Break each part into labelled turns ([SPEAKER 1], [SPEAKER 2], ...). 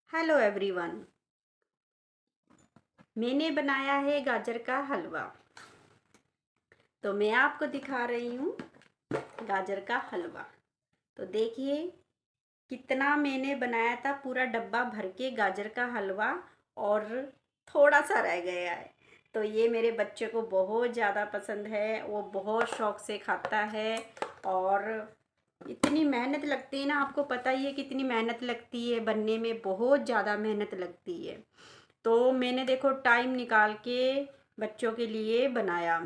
[SPEAKER 1] Hello everyone. मैंने बनाया है गाजर का हलवा। तो मैं आपको दिखा रही हूँ गाजर का हलवा। तो देखिए कितना मैंने बनाया था, पूरा डब्बा भर के गाजर का हलवा और थोड़ा सा रह गया है। तो ये मेरे बच्चे को बहुत ज़्यादा पसंद है, वो बहुत शौक से खाता है। और इतनी मेहनत लगती है ना, आपको पता ही है कितनी मेहनत लगती है बनने में, बहुत ज़्यादा मेहनत लगती है। तो मैंने देखो टाइम निकाल के बच्चों के लिए बनाया।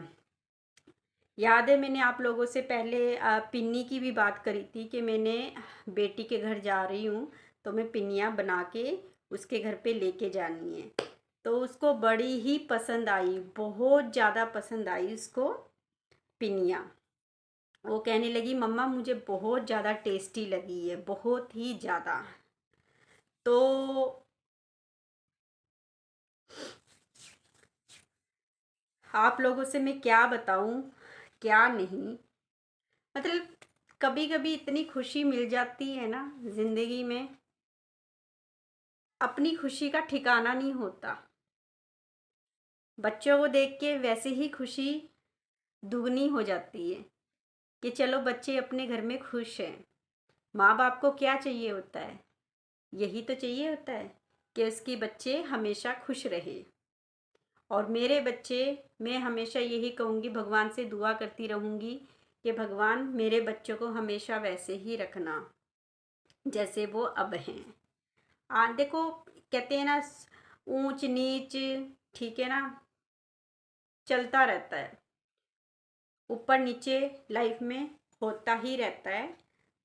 [SPEAKER 1] याद है मैंने आप लोगों से पहले पिन्नी की भी बात करी थी कि मैंने बेटी के घर जा रही हूँ तो मैं पिन्नियाँ बना के उसके घर पे लेके जानी है। तो उसको बड़ी ही पसंद आई, बहुत ज़्यादा पसंद आई उसको पिन्नियाँ। वो कहने लगी मम्मा मुझे बहुत ज़्यादा टेस्टी लगी है, बहुत ही ज़्यादा। तो आप लोगों से मैं क्या बताऊं, क्या नहीं, मतलब कभी कभी इतनी खुशी मिल जाती है ना जिंदगी में, अपनी खुशी का ठिकाना नहीं होता। बच्चों को देख के वैसे ही खुशी दुगनी हो जाती है कि चलो बच्चे अपने घर में खुश हैं। माँ बाप को क्या चाहिए होता है? यही तो चाहिए होता है कि उसके बच्चे हमेशा खुश रहे। और मेरे बच्चे, मैं हमेशा यही कहूँगी, भगवान से दुआ करती रहूँगी कि भगवान मेरे बच्चों को हमेशा वैसे ही रखना जैसे वो अब हैं। देखो कहते हैं ना, ऊंच नीच, ठीक है ना, चलता रहता है, ऊपर नीचे लाइफ में होता ही रहता है।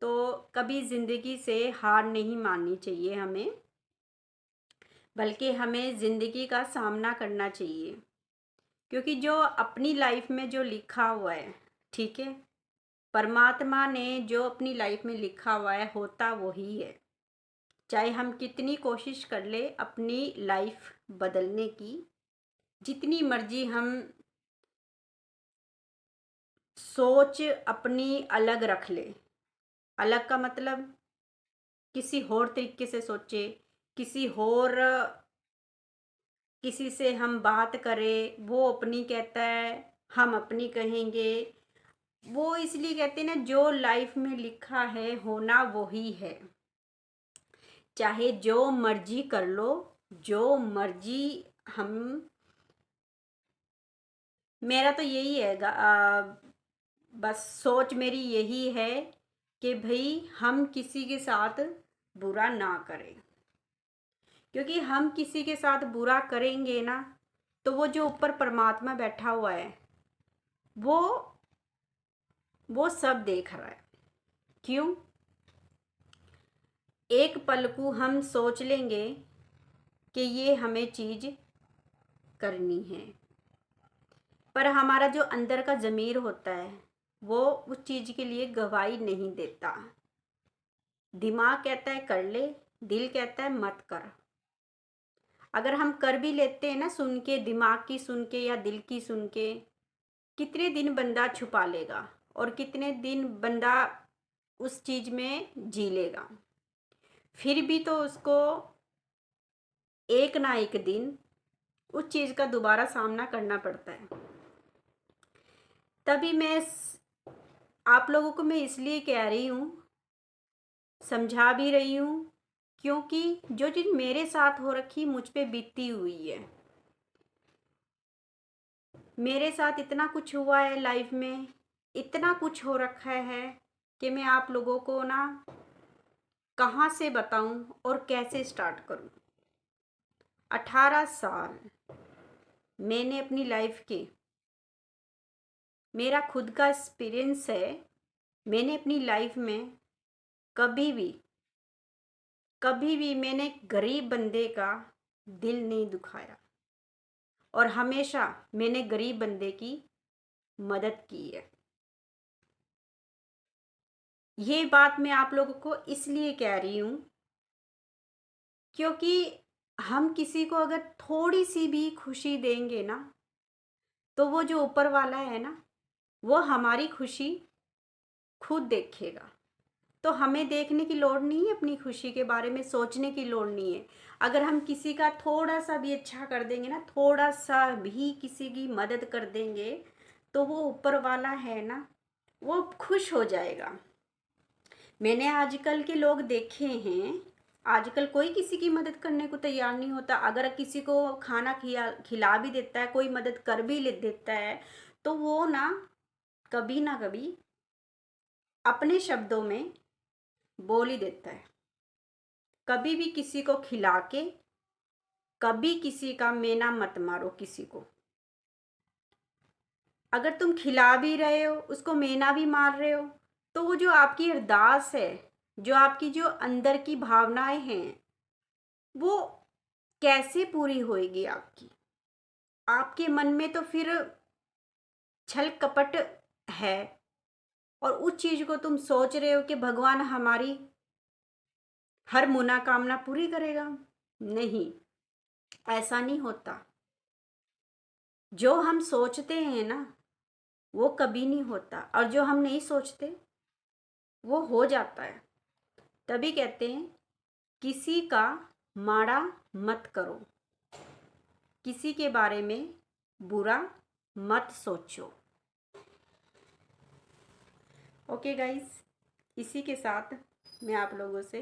[SPEAKER 1] तो कभी ज़िंदगी से हार नहीं माननी चाहिए हमें, बल्कि हमें ज़िंदगी का सामना करना चाहिए। क्योंकि जो अपनी लाइफ में जो लिखा हुआ है, ठीक है, परमात्मा ने जो अपनी लाइफ में लिखा हुआ है होता वही है। चाहे हम कितनी कोशिश कर ले अपनी लाइफ बदलने की, जितनी मर्जी हम सोच अपनी अलग रख ले, अलग का मतलब किसी और तरीके से सोचे, किसी और, किसी से हम बात करें, वो अपनी कहता है, हम अपनी कहेंगे। वो इसलिए कहते हैं ना, जो लाइफ में लिखा है होना वही है। चाहे जो मर्जी कर लो, जो मर्जी हम, मेरा तो यही है बस सोच मेरी यही है कि भाई हम किसी के साथ बुरा ना करें। क्योंकि हम किसी के साथ बुरा करेंगे ना, तो वो जो ऊपर परमात्मा बैठा हुआ है वो वो सब देख रहा है। क्यों? एक पल को हम सोच लेंगे कि ये हमें चीज़ करनी है, पर हमारा जो अंदर का ज़मीर होता है वो उस चीज़ के लिए गवाही नहीं देता। दिमाग कहता है कर ले, दिल कहता है मत कर। अगर हम कर भी लेते हैं ना, सुन के, दिमाग की सुन के या दिल की सुन के, कितने दिन बंदा छुपा लेगा और कितने दिन बंदा उस चीज़ में जी लेगा। फिर भी तो उसको एक ना एक दिन उस चीज़ का दोबारा सामना करना पड़ता है। तभी आप लोगों को मैं इसलिए कह रही हूँ, समझा भी रही हूँ, क्योंकि जो चीज़ मेरे साथ हो रखी मुझ पे बीती हुई है। मेरे साथ इतना कुछ हुआ है लाइफ में, इतना कुछ हो रखा है कि मैं आप लोगों को ना कहाँ से बताऊं और कैसे स्टार्ट करूं। 18 साल मैंने अपनी लाइफ के, मेरा खुद का एक्सपीरियंस है, मैंने अपनी लाइफ में कभी भी मैंने गरीब बंदे का दिल नहीं दुखाया और हमेशा मैंने गरीब बंदे की मदद की है। ये बात मैं आप लोगों को इसलिए कह रही हूँ क्योंकि हम किसी को अगर थोड़ी सी भी खुशी देंगे ना, तो वो जो ऊपर वाला है ना, वो हमारी खुशी खुद देखेगा। तो हमें देखने की लोड़ नहीं है, अपनी खुशी के बारे में सोचने की लोड़ नहीं है। अगर हम किसी का थोड़ा सा भी अच्छा कर देंगे ना, थोड़ा सा भी किसी की मदद कर देंगे, तो वो ऊपर वाला है ना, वो खुश हो जाएगा। मैंने आजकल के लोग देखे हैं, आजकल कोई किसी की मदद करने को तैयार नहीं होता। अगर किसी को खाना खिला भी देता है, कोई मदद कर भी ले देता है, तो वो ना कभी अपने शब्दों में बोल ही देता है। कभी भी किसी को खिला के, कभी किसी का मेना मत मारो किसी को। अगर तुम खिला भी रहे हो, उसको मेना भी मार रहे हो, तो वो जो आपकी अरदास है, जो आपकी जो अंदर की भावनाएं हैं, वो कैसे पूरी होएगी आपकी? आपके मन में तो फिर छल कपट है, और उस चीज को तुम सोच रहे हो कि भगवान हमारी हर मनोकामना पूरी करेगा। नहीं, ऐसा नहीं होता। जो हम सोचते हैं ना, वो कभी नहीं होता, और जो हम नहीं सोचते वो हो जाता है। तभी कहते हैं, किसी का माड़ा मत करो, किसी के बारे में बुरा मत सोचो। ओके गाइस, इसी के साथ मैं आप लोगों से